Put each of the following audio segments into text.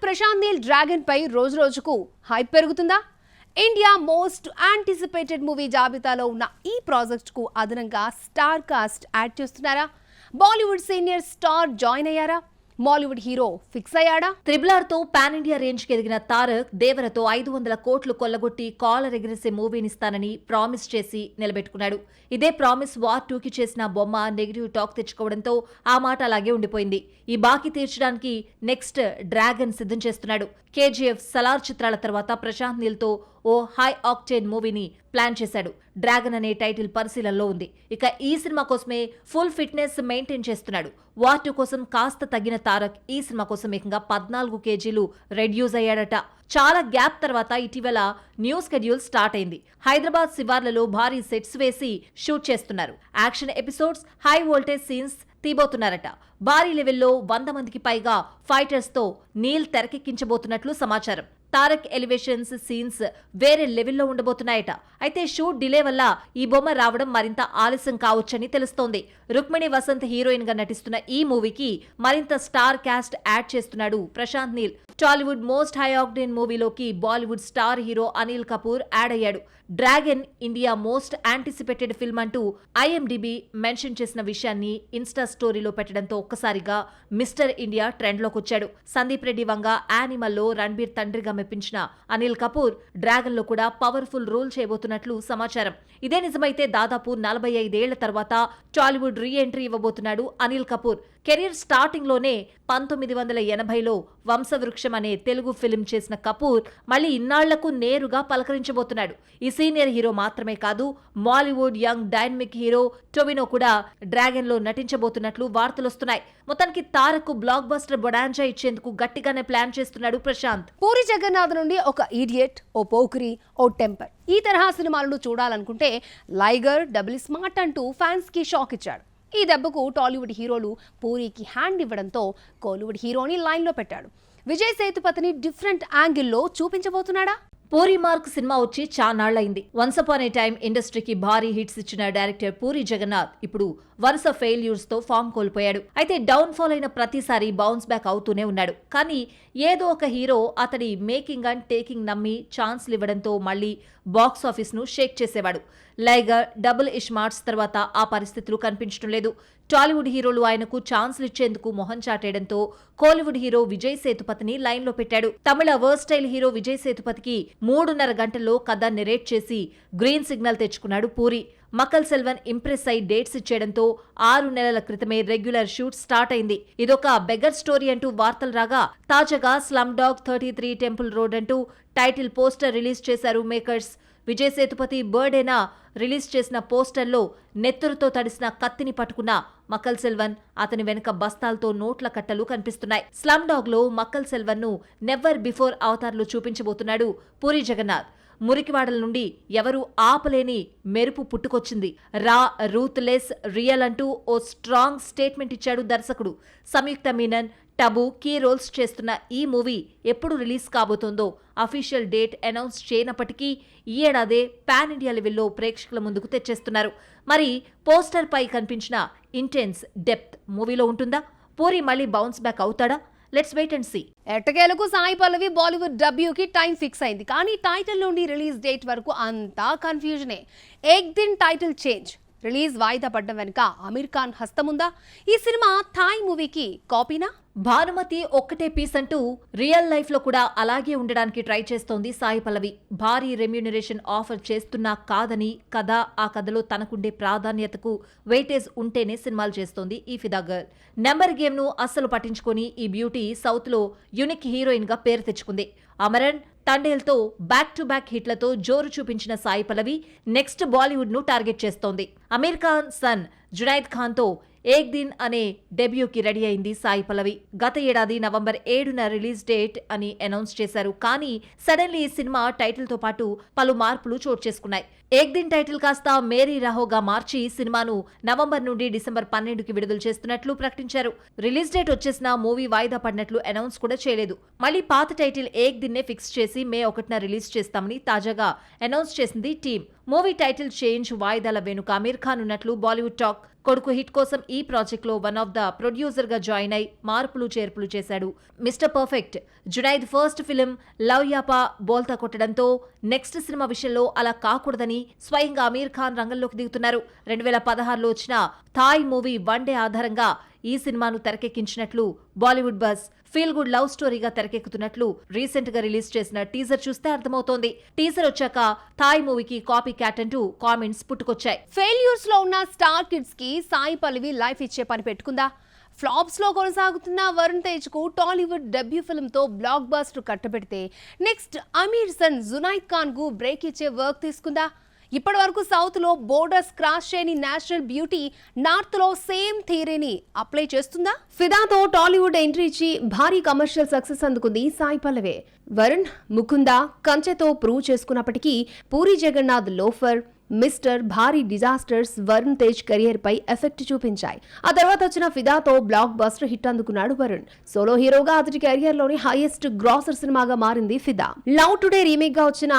Prashanth Neel dragon పై రోజు రోజుకు hype పెరుగుతుందా? ఇండియా మోస్ట్ యాంటిసిపేటెడ్ మూవీ జాబితాలో ఉన్న ఈ ప్రాజెక్ట్ కు అదనంగా స్టార్ కాస్ట్ యాడ్ చేస్తున్నారా? బాలీవుడ్ సీనియర్ స్టార్ జాయిన్ అయ్యారా? మాలీవుడ్ హీరో ఫిక్స్ అయ్యాడా? త్రిబుల్ తో పాన్ ఇండియా రేంజ్ కి ఎదిగిన తారక్ దేవరతో 500 కోట్లు కొల్లగొట్టి కాలర్ ఎగిరేసే మూవీనిస్తానని ప్రామిస్ చేసి నిలబెట్టుకున్నాడు. ఇదే ప్రామిస్ వార్ 2కి చేసిన బొమ్మ నెగిటివ్ టాక్ తెచ్చుకోవడంతో ఆ మాట అలాగే ఉండిపోయింది. ఈ బాకీ తీర్చడానికి నెక్స్ట్ డ్రాగన్ సిద్ధం చేస్తున్నాడు. కేజీఎఫ్, సలార్ చిత్రాల తర్వాత ప్రశాంత్ నీల్ తో ఓ హై ఆక్టేన్ మూవీని ప్లాన్ చేశాడు. డ్రాగన్ అనే టైటిల్ పరిశీలనలో ఉంది. ఇక ఈ సినిమా కోసమే ఫుల్ ఫిట్నెస్ మెయింటైన్ చేస్తున్నాడు. వార్ 2 కోసం కాస్త తగ్గిన తారక్ ఈ సినిమా కోసం ఏకంగా 14 కేజీలు రెడ్యూస్ అయ్యాడట. చాలా గ్యాప్ తర్వాత ఇటీవల న్యూ షెడ్యూల్ స్టార్ట్ అయింది. హైదరాబాద్ శివార్లలో భారీ సెట్స్ వేసి షూట్ చేస్తున్నారు. Action episodes, high voltage scenes తీబోతున్నారట. భారీ లెవెల్లో 100 మందికి పైగా ఫైటర్స్ తో నీల్ తెరకెక్కించబోతున్నట్లు సమాచారం. తారక్ ఎలివేషన్స్, సీన్స్ వేరే లెవెల్లో ఉండబోతున్నాయట. అయితే షూట్ డిలే వల్ల ఈ బొమ్మ రావడం మరింత ఆలస్యం కావచ్చని తెలుస్తోంది. రుక్మిణి వసంత్ హీరోయిన్ గా నటిస్తున్న ఈ మూవీకి మరింత స్టార్ కాస్ట్ యాడ్ చేస్తున్నాడు Prashanth Neel. Tollywood most high octane మూవీలోకి Bollywood star hero Anil Kapoor add అయ్యాడు. Dragon India most anticipated film అంటూ ఐఎండిబి మెన్షన్ చేసిన విషయాన్ని ఇన్స్టా స్టోరీలో పెట్టడంతో ఒక్కసారిగా మిస్టర్ ఇండియా ట్రెండ్ లోకి వచ్చాడు. సందీప్ రెడ్డి వంగ యానిమల్లో రణబీర్ తండ్రిగా మెప్పించిన అనిల్ కపూర్ డ్రాగన్ లో కూడా పవర్ఫుల్ రోల్ చేయబోతున్నట్లు సమాచారం. ఇదే నిజమైతే దాదాపు 45 ఏళ్ల తర్వాత టాలీవుడ్ రీ ఎంట్రీ ఇవ్వబోతున్నాడు అనిల్ కపూర్. కెరీర్ స్టార్టింగ్ లోనే 1980లో వంశవృక్షం అనే తెలుగు ఫిల్మ్ చేసిన కపూర్ మళ్లీ ఇన్నాళ్లకు నేరుగా పలకరించబోతున్నాడు. ఈ సీనియర్ హీరో మాత్రమే కాదు, Mollywood young dynamic hero Tovino కూడా డ్రాగన్ లో నటించబోతున్నట్లు వార్తలొస్తున్నాయి. మొత్తానికి తారక్ బ్లాక్ బస్టర్ బొడాంజా ఇచ్చేందుకు గట్టిగానే ప్లాన్ చేస్తున్నాడు ప్రశాంత్. పూరి జగన్నాథ్ నుండి ఒక ఈడియట్, ఓ పోకిరి, ఓ టెంపర్ ఈ తరహా సినిమాలను చూడాలనుకుంటే లైగర్, డబుల్ స్మార్ట్ అంటూ ఫ్యాన్స్ కి షాక్ ఇచ్చాడు. ఈ దెబ్బకు టాలీవుడ్ హీరోలు పూరికి హ్యాండ్ ఇవ్వడంతో కోలీవుడ్ హీరోని లైన్లో పెట్టాడు. విజయ్ సేతుపతిని డిఫరెంట్ యాంగిల్లో చూపించబోతున్నాడా? పూరి మార్క్ సినిమా వచ్చి చానాళ్లయింది. వన్స్ అపాన్ ఏ టైమ్ ఇండస్ట్రీకి భారీ హిట్స్ ఇచ్చిన డైరెక్టర్ పూరి జగన్నాథ్ ఇప్పుడు వరుస ఫెయిల్యూర్స్ తో ఫామ్ కోల్పోయాడు. అయితే డౌన్ ఫాల్ అయిన ప్రతిసారి బౌన్స్ బ్యాక్ అవుతూనే ఉన్నాడు. కానీ ఏదో ఒక హీరో అతడి మేకింగ్ అండ్ టేకింగ్ నమ్మి ఛాన్స్లు ఇవ్వడంతో మళ్లీ బాక్స్ ఆఫీస్ ను షేక్ చేసేవాడు. లైగర్, డబుల్ ఇష్మార్ట్స్ తర్వాత ఆ పరిస్థితులు కనిపించడం లేదు. టాలీవుడ్ హీరోలు ఆయనకు ఛాన్స్లు ఇచ్చేందుకు మొహం చాటేయడంతో కోలీవుడ్ హీరో విజయ్ సేతుపతిని లైన్లో పెట్టాడు. తమిళ వర్స్టైల్ హీరో విజయ్ సేతుపతికి 3.5 గంటల్లో కథ నెరేట్ చేసి గ్రీన్ సిగ్నల్ తెచ్చుకున్నాడు పూరి. మక్కల్ సెల్వన్ ఇంప్రెస్ అయి డేట్స్ ఇచ్చేయడంతో 6 నెలల క్రితమే రెగ్యులర్ షూట్ స్టార్ట్ అయింది. ఇదొక బెగర్ స్టోరీ అంటూ వార్తలు రాగా తాజాగా స్లమ్ డాగ్ 33 టెంపుల్ రోడ్ అంటూ టైటిల్ పోస్టర్ రిలీజ్ చేశారు మేకర్స్. విజయ్ సేతుపతి బర్త్డేనా రిలీజ్ చేసిన పోస్టర్లో నెత్తురుతో తడిసిన కత్తిని పట్టుకున్న మక్కల్ సెల్వన్, అతని వెనుక బస్తాలతో నోట్ల కట్టలు కనిపిస్తున్నాయి. స్లమ్ డాగ్ లో మక్కల్ సెల్వన్ ను నెవర్ బిఫోర్ అవతార్లో చూపించబోతున్నాడు పూరి జగన్నాథ్. మురికివాడల నుండి ఎవరూ ఆపలేని మెరుపు పుట్టుకొచ్చింది. రా, రూత్లెస్, రియల్ అంటూ ఓ స్ట్రాంగ్ స్టేట్మెంట్ ఇచ్చాడు దర్శకుడు. సంయుక్త మీనన్, టబు కీ రోల్స్ చేస్తున్న ఈ మూవీ ఎప్పుడు రిలీజ్ కాబోతోందో అఫీషియల్ డేట్ అనౌన్స్ చేయనప్పటికీ ఈ ఏడాదే పాన్ ఇండియా లెవెల్లో ప్రేక్షకుల ముందుకు తెచ్చేస్తున్నారు. మరి పోస్టర్ పై కనిపించిన ఇంటెన్స్ డెప్త్ మూవీలో ఉంటుందా? పూరి మళ్ళీ బౌన్స్ బ్యాక్ అవుతాడా? Let's wait and see. ఎట్టకేలకు సాయి పల్లవి బాలీవుడ్ డెబ్యూకి టైం ఫిక్స్ అయింది. కానీ టైటిల్ నుండి రిలీజ్ డేట్ వరకు అంతా కన్ఫ్యూజనే. Ek Din title change, release వాయిదా పడ్డం వెనుక అమీర్ ఖాన్ హస్తముందా? ఈ సినిమా థాయ్ మూవీకి కాపీనా? భానుమతి ఒక్కటే పీస్ అంటూ రియల్ లైఫ్ లో కూడా అలాగే ఉండడానికి ట్రై చేస్తోంది సాయి పల్లవి. భారీ రెమ్యూనరేషన్ ఆఫర్ చేస్తున్నా కాదని, కథ, ఆ కథలో తనకుండే ప్రాధాన్యతకు వెయిటేజ్ ఉంటేనే సినిమాలు చేస్తోంది ఈ ఫిదా గర్ల్. నెంబర్ గేమ్ ను అస్సలు పట్టించుకొని ఈ బ్యూటీ సౌత్ లో యునిక్ హీరోయిన్ గా పేరు తెచ్చుకుంది. అమరన్, తండేల్తో బ్యాక్ టు బ్యాక్ హిట్లతో జోరు చూపించిన సాయి పల్లవి నెక్స్ట్ బాలీవుడ్ ను టార్గెట్ చేస్తోంది. అమీర్ ఖాన్ సన్ జునైద్ ఖాన్ తో ఏక్ దిన్ అనే డెబ్యూకి రెడీ అయింది సాయి పల్లవి. గత ఏడాది నవంబర్ 7న రిలీజ్ డేట్ అని అనౌన్స్ చేశారు. కానీ సడన్లీ ఈ సినిమా టైటిల్ తో పాటు పలు మార్పులు చోటు చేసుకున్నాయి. ఏక్ దిన్ టైటిల్ కాస్త మేరీ రహోగా మార్చి సినిమాను నవంబర్ నుండి డిసెంబర్ 12కి విడుదల చేస్తున్నట్లు ప్రకటించారు. రిలీజ్ డేట్ వచ్చేసిన మూవీ వాయిదా పడినట్లు అనౌన్స్ కూడా చేయలేదు. మళ్లీ పాత టైటిల్ ఏక్ దిన్నే ఫిక్స్ చేసి మే 1న రిలీజ్ చేస్తామని తాజాగా అనౌన్స్ చేసింది టీమ్. మూవీ టైటిల్ చేంజ్ వాయిదాల వెనుక అమీర్ ఖాన్ ఉన్నట్లు బాలీవుడ్ టాక్. కొడుకు హిట్ కోసం ఈ ప్రాజెక్ట్ లో వన్ ఆఫ్ ద ప్రొడ్యూసర్ గా జాయిన్ అయి మార్పులు చేర్పులు చేశాడు. Mister perfect Junaid first film Loveyapa బోల్తా కొట్టడంతో నెక్స్ట్ సినిమా విషయంలో అలా కాకూడదని స్వయంగా అమీర్ ఖాన్ రంగంలోకి దిగుతున్నారు. 2016లో వచ్చిన థాయ్ మూవీ వన్ డే ఆధారంగా ఈ సినిమాను తెరకెక్కించినట్లు బాలీవుడ్ బస్ ఫీల్ గుడ్ లవ్ స్టోరీగా తెరకెక్కుతున్నట్లు రీసెంట్ గా రిలీజ్ చేసిన టీజర్ చూస్తే అర్థమవుతోంది. టీజర్ వచ్చాక థాయ్ మూవీకి కాపీ క్యాట్ అంటూ కామెంట్స్ పుట్టుకొచ్చాయి. ఫెయిల్యూర్స్ లో ఉన్న స్టార్ కిడ్స్ కి సాయి పల్లవి లైఫ్ ఇచ్చే పని పెట్టుకుందా? ఫ్లాప్స్ లో కొనసాగుతున్న వరుణ్ తేజ్ కు టాలీవుడ్ డెబ్యూ ఫిల్మ్ తో బ్లాక్ బస్టర్ కట్టబెడితే నెక్స్ట్ అమీర్ సన్ జునైద్ ఖాన్ కు బ్రేక్ ఇచ్చే వర్క్ తీసుకుందా? ఇప్పటి వరకు సౌత్ లో బోర్డర్స్ క్రాస్ చేయని నేషనల్ బ్యూటీ నార్త్ లో సేమ్ థియరీని అప్లై చేస్తుందా? ఫిదాతో టాలీవుడ్ ఎంట్రీ ఇచ్చి భారీ కమర్షియల్ సక్సెస్ అందుకుంది సాయి పల్లవి. వరుణ్ ముకుంద కంచెతో ప్రూవ్ చేసుకున్నప్పటికీ పూరి జగన్నాథ్ లోఫర్ మిస్టర్ భారీ డిజాస్టర్స్ వరుణ్ తేజ్ కెరియర్ పై ఎఫెక్ట్ చూపించాయి. ఆ తర్వాత వచ్చిన ఫిదాతో బ్లాక్ బస్టర్ హిట్ అందుకున్నాడు వరుణ్. సోలో హీరోగా అతడి కెరియర్ లోని హైయెస్ట్ గ్రాసర్ సినిమాగా మారింది ఫిదా. లవ్ టుడే రీమేక్ గా వచ్చిన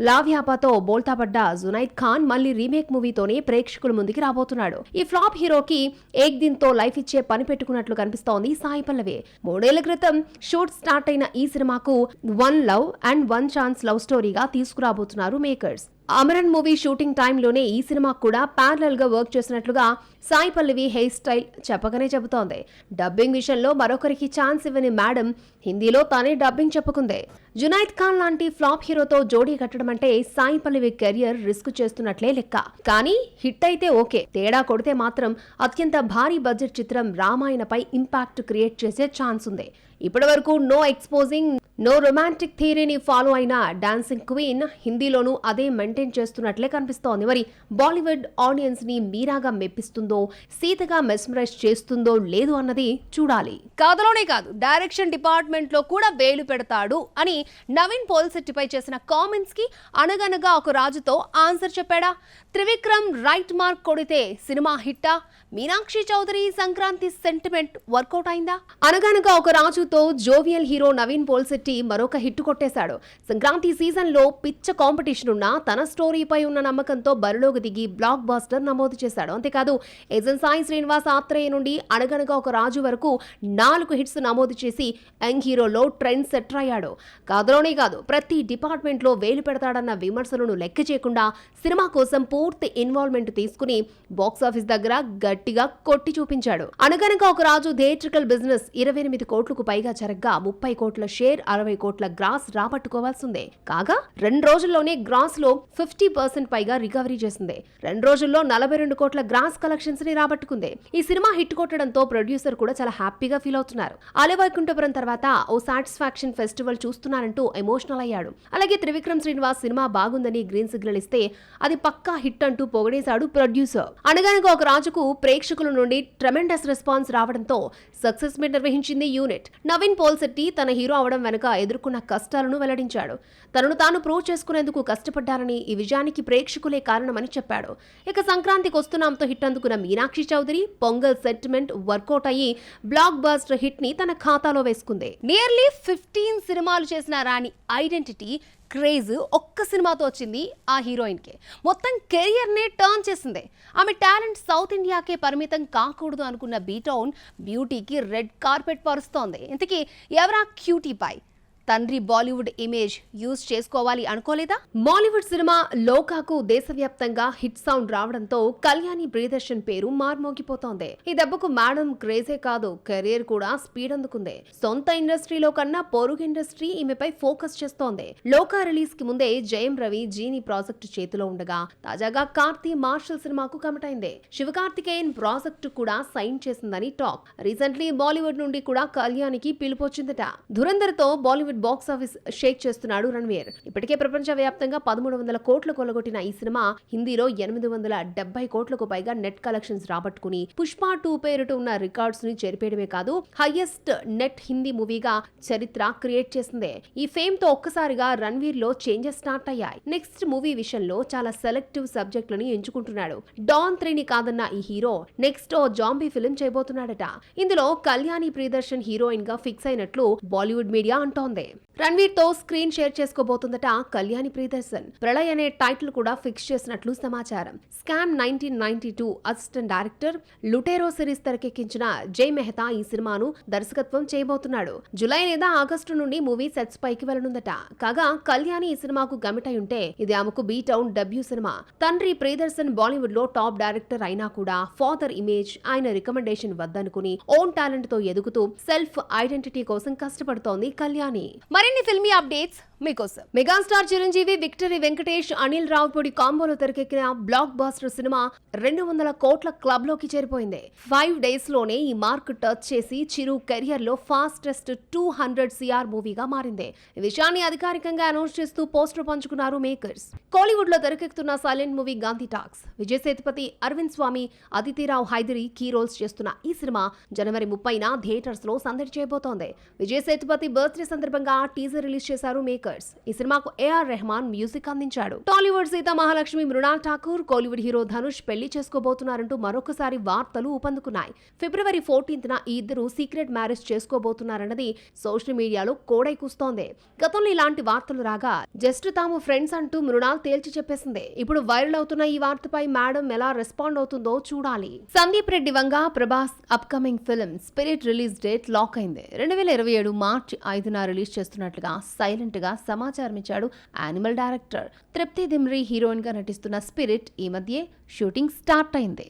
లావ్యాపాతో బోల్తా పడ్డ జునైద్ ఖాన్ మళ్లీ రీమేక్ మూవీతోనే ప్రేక్షకుల ముందుకి రాబోతున్నాడు. ఈ ఫ్లాప్ హీరోకి ఏక్ దిన్ తో లైఫ్ ఇచ్చే పని పెట్టుకున్నట్లు కనిపిస్తోంది సాయి పల్లవి. 3 ఏళ్ల క్రితం షూట్ స్టార్ట్ అయిన ఈ సినిమాకు one love and one chance love స్టోరీగా తీసుకురాబోతున్నారు మేకర్స్. అమరన్ మూవీ షూటింగ్ టైంలోనే ఈ సినిమా కూడా ప్యారలల్ గా వర్క్ చేసినట్లుగా సాయి పల్లవి హెయిర్ స్టైల్ చెప్పగానే చెబుతోంది. డబ్బింగ్ విషయంలో మరొకరికి ఛాన్స్ ఇవ్వని మేడం హిందీలో తానే డబ్బింగ్ చెప్పుకుంది. జునైద్ ఖాన్ లాంటి ఫ్లాప్ హీరోతో జోడీ కట్టడం అంటే సాయి పల్లవి కెరియర్ రిస్క్ చేస్తున్నట్లే లెక్క. కానీ హిట్ అయితే ఓకే, తేడా కొడితే మాత్రం అత్యంత భారీ బడ్జెట్ చిత్రం రామాయణపై ఇంపాక్ట్ క్రియేట్ చేసే ఛాన్స్ ఉంది. ఇప్పటి వరకు నో ఎక్స్పోజింగ్ నో రొమాంటిక్ థియరీని ఫాలో అయిన డాన్సింగ్ క్వీన్ హిందీలోనూ అదే మెయింటైన్ చేస్తున్నట్లే కనిపిస్తోంది. మరి బాలీవుడ్ ఆడియన్స్ ని మీరాగా మెప్పిస్తుందో సీతగా మెస్మరైజ్ చేస్తుందో లేదు అన్నది చూడాలి. కథలోనే కాదు డైరెక్షన్ డిపార్ట్మెంట్ లో కూడా వేలు పెడతాడు అని నవీన్ పోల్శెట్టిపై చేసిన కామెంట్స్ కి అనగనగా ఒక రాజుతో ఆన్సర్ చెప్పాడా? త్రివిక్రమ్ రైట్ మార్క్ కొడితే సినిమా హిట్టా? మీనాక్షి చౌదరి సంక్రాంతి సెంటిమెంట్ వర్కౌట్ అయిందా? అనగనగా ఒక రాజుతో జోవియల్ హీరో నవీన్ పోల్శెట్టి మరొక హిట్ కొట్టేశాడు. సంక్రాంతి సీజన్ లో పిచ్చ కాంపిటీషన్ ఉన్న తన స్టోరీపై ఉన్న నమ్మకంతో బరిలోకి దిగి బ్లాక్ బాస్టర్ నమోదు చేశాడు. అంతేకాదు ఏజెంట్ సాయి శ్రీనివాస్ ఆత్రేయ నుండి అనగనగా ఒక రాజు వరకు 4 హిట్స్ నమోదు చేసి యంగ్ హీరోలో ట్రెండ్ సెటర్ అయ్యాడు. కథలోనే కాదు ప్రతి డిపార్ట్మెంట్ లో వేలు పెడతాడన్న విమర్శలను లెక్క చేయకుండా సినిమా కోసం పూర్తి ఇన్వాల్వ్మెంట్ తీసుకుని బాక్సాఫీస్ దగ్గర గట్టిగా కొట్టి చూపించాడు. అనగనగా ఒక రాజు థియేట్రికల్ బిజినెస్ 28 కోట్లకు పైగా జరగ్గా 30 కోట్ల షేర్ 60 కోట్ల గ్రాస్ రాబట్టుకోవాల్సిందే. కాగా 2 రోజుల్లోనే గ్రాస్ లో 50% పైగా రికవరీ చేసింది. 2 రోజుల్లో 42 కోట్ల గ్రాస్ కలెక్షన్స్ ని రాబట్టుకుంది. ఈ సినిమా హిట్ కొట్టడంతో ప్రొడ్యూసర్ కూడా చాలా హ్యాపీగా ఫీల్ అవుతున్నారు. ఆలయవైకుంఠపురం తర్వాత ఓ సాటిస్ఫాక్షన్ ఫెస్టివల్ చూస్తున్నానంటూ ఎమోషనల్ అయ్యాడు. అలాగే త్రివిక్రమ్ శ్రీనివాస్ సినిమా బాగుందని గ్రీన్ సిగ్నల్ ఇస్తే అది పక్కా హిట్ అంటూ పొగిడేశాడు ప్రొడ్యూసర్. అనగనగా ఒక రాజుకు ప్రేక్షకుల నుండి ట్రెమెండస్ రెస్పాన్స్ రావడంతో సక్సెస్ మీట్ నిర్వహించింది యూనిట్. నవీన్ పోల్శెట్టి తన హీరో అవడం వెనుక ఎదుర్కొన్న కష్టాలను వెల్లడించాడు. తనను తాను ప్రూవ్ చేసుకునేందుకు కష్టపడ్డారని, ఈ విజయానికి ప్రేక్షకులే కారణమని చెప్పాడు. ఇక సంక్రాంతికి వస్తున్నాంతో హిట్ అందుకున్న మీనాక్షి చౌదరి పొంగల్ సెంటిమెంట్ వర్కౌట్ అయ్యి బ్లాక్ బస్టర్ హిట్ ని తన ఖాతాలో వేసుకుంది. నియర్లీ 15 సినిమాలు చేసిన రాణి ఐడెంటిటీ క్రేజ్ ఒక్క సినిమాతో వచ్చింది ఆ హీరోయిన్ కి. మొత్తం కెరియర్ నే టర్న్ చేసింది. ఆమె టాలెంట్ సౌత్ ఇండియాకే పరిమితం కాకూడదు అనుకున్న బీటౌన్ బ్యూటీకి రెడ్ కార్పెట్ పరుస్తోంది. ఇంతకీ ఎవరా క్యూటీ పై? తండ్రి బాలీవుడ్ ఇమేజ్ యూజ్ చేసుకోవాలి అనుకోలేదా? బాలీవుడ్ సినిమా లోకాకు దేశవ్యాప్తంగా హిట్ సౌండ్ రావడంతో కళ్యాణి ప్రియదర్శన్ పేరు మార్మోగిపోతోంది. ఈ దెబ్బకు మేడం క్రేజే కాదు కెరియర్ కూడా స్పీడ్ అందుకుంది. సొంత ఇండస్ట్రీలో కన్నా పొరుగు ఇండస్ట్రీ ఈమెపై ఫోకస్ చేస్తోంది. లోకా రిలీజ్ కి ముందే జయం రవి జీని ప్రాజెక్టు చేతిలో ఉండగా తాజాగా కార్తీ మార్షల్ సినిమాకు కమిట్ అయింది. శివకార్తికేయన్ ప్రాజెక్టు కూడా సైన్ చేసిందని టాక్. రీసెంట్లీ బాలీవుడ్ నుండి కూడా కళ్యాణికి పిలుపొచ్చిందట. ధురంధర్ తో బాలీవుడ్ బాక్సాఫీస్ షేక్ చేస్తున్నాడు రణ్వీర్. ఇప్పటికే ప్రపంచ వ్యాప్తంగా 1300 కోట్లు కొల్లగొట్టిన ఈ సినిమా హిందీలో 870 కోట్లకు పైగా నెట్ కలెక్షన్స్ రాబట్టుకుని పుష్ప 2 పేరుట ఉన్న రికార్డ్స్ ని చెరిపేయడమే కాదు హైయెస్ట్ నెట్ హిందీ మూవీగా చరిత్ర క్రియేట్ చేసింది. ఈ ఫేమ్ తో ఒక్కసారిగా రణ్వీర్ లో చేంజెస్ స్టార్ట్ అయ్యాయి. నెక్స్ట్ మూవీ విషయంలో చాలా సెలెక్టివ్ సబ్జెక్టులను ఎంచుకుంటున్నాడు. డాన్ 3ని కాదన్న ఈ హీరో నెక్స్ట్ ఓ జాంబీ ఫిల్మ్ చేయబోతున్నాడట. ఇందులో కళ్యాణి ప్రియదర్శన్ హీరోయిన్ గా ఫిక్స్ అయినట్లు బాలీవుడ్ మీడియా అంటోంది. సండే. రణ్వీర్ తో స్క్రీన్ షేర్ చేసుకోబోతుందట కళ్యాణి ప్రియదర్శన్. ప్రళయ్ అనే టైటిల్ కూడా ఫిక్స్ చేసినట్లు సమాచారం. స్కామ్ 1992 అసిస్టెంట్ డైరెక్టర్ లుటేరో సిరీస్ తెరకెక్కించిన జై మెహతా ఈ సినిమాను దర్శకత్వం చేయబోతున్నాడు. జూలై లేదా ఆగస్టు నుండి మూవీ సెట్స్ పైకి వెళ్లనుందట. కాగా కళ్యాణి ఈ సినిమాకు గమిటై ఉంటే ఇది ఆమెకు బీ టౌన్ డెబ్యూ సినిమా. తండ్రి ప్రియదర్శన్ బాలీవుడ్ లో టాప్ డైరెక్టర్ అయినా కూడా ఫాదర్ ఇమేజ్, ఆయన రికమెండేషన్ వద్దనుకుని ఓన్ టాలెంట్ తో ఎదుగుతూ సెల్ఫ్ ఐడెంటిటీ కోసం కష్టపడుతోంది కళ్యాణి. మరిన్ని ఫిల్మీ అప్డేట్స్ మీకోసం. మెగాస్టార్ చిరంజీవి, విక్టరీ వెంకటేష్, అనిల్ రావుపూడి కాంబోలో తెరకెక్కిన బ్లాక్ బాస్టర్ సినిమా 200 కోట్ల క్లబ్ లోకి చేరిపోయింది. 5 days లోనే ఈ మార్క్ టచ్ చేసి చిరు కెరియర్ లో ఫాస్టెస్ట్ 200 CR మూవీగా మారింది. ఈ విషయాన్ని అధికారికంగా అనౌన్స్ చేస్తూ పోస్టర్ పంచుకున్నారు మేకర్స్. కోలీవుడ్ లో తెరకెక్కుతున్న silent movie Gandhi talks. Vijay Sethupathi, Arvind Swami, Aditirao Hydari key roles చేస్తున్న ఈ సినిమా జనవరి 30న థియేటర్స్ లో సందడి చేయబోతోంది. విజయ్ సేతుపతి బర్త్డే సందర్భంగా టీజర్ రిలీజ్ చేశారు మేకర్స్. ఈ సినిమాకు ఏఆర్ రెహమాన్ మ్యూజిక్ అందించాడు. Tollywood Sita Mahalakshmi Mrunal Thakur, Kollywood hero Dhanush పెళ్లి చేసుకోబోతున్నారంటూ మరొకసారి వార్తలు ఊపందుకున్నాయి. ఫిబ్రవరి 14న ఈ ఇద్దరు సీక్రెట్ మ్యారేజ్ చేసుకోబోతున్నారన్నది సోషల్ మీడియాలో కోడై కూస్తోంది. గతంలో ఇలాంటి వార్తలు రాగా జస్ట్ తాము ఫ్రెండ్స్ అంటూ మృణాల్ తేల్చి చెప్పేసింది. ఇప్పుడు వైరల్ అవుతున్న ఈ వార్తపై మేడం ఎలా రెస్పాండ్ అవుతుందో చూడాలి. Sandeep Reddy Vanga Prabhas upcoming film Spirit release date lock అయింది. 2027 మార్చి 5న రిలీజ్ చేస్తున్నట్లుగా సైలెంట్ గా సమాచారం ఇచ్చాడు యానిమల్ డైరెక్టర్. తృప్తి దిమ్రీ హీరోయిన్ గా నటిస్తున్న స్పిరిట్ ఈ మధ్య షూటింగ్ స్టార్ట్ అయింది.